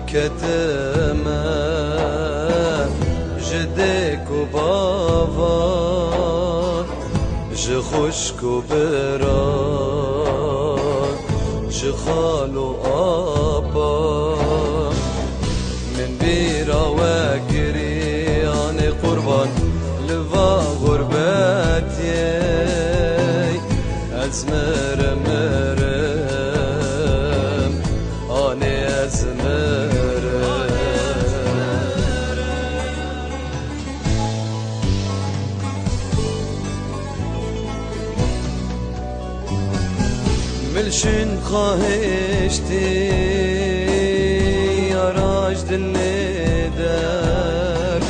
keteme jidek u bava ji xuşk u biran ji xal u apa min bîra we giriyanê qurban li va gurbetiyê ez merem anê ez ملشن خواهشتی یاراج دلی در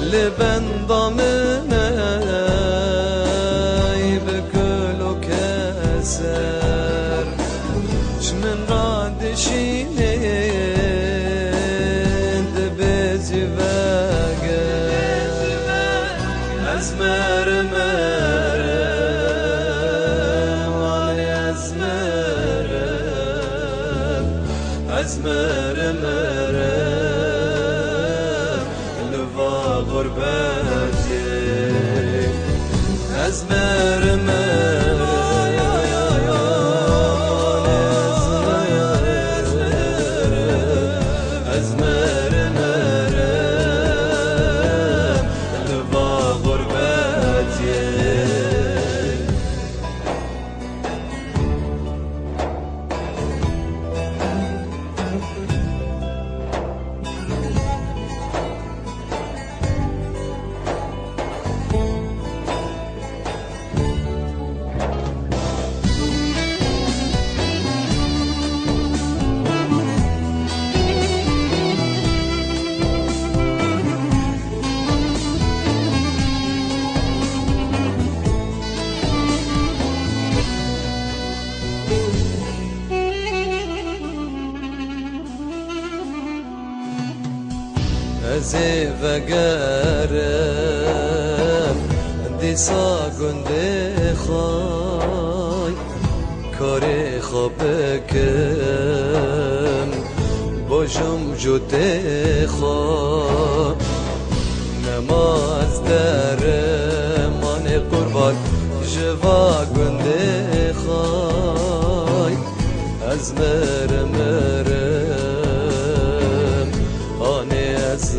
لبن دامنه بکل و کسر شمن را دشینه دبزی وگر از مرمر از مرمر لوا غربتی از مرمر از مرمر لوا غربتی ازی وگرم دیسا گنده خای کاری خواب کم باشم جوده خواه نماز درم من قربان جوا گنده خای از مرمرم آنی از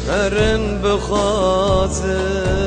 هرن بخوازم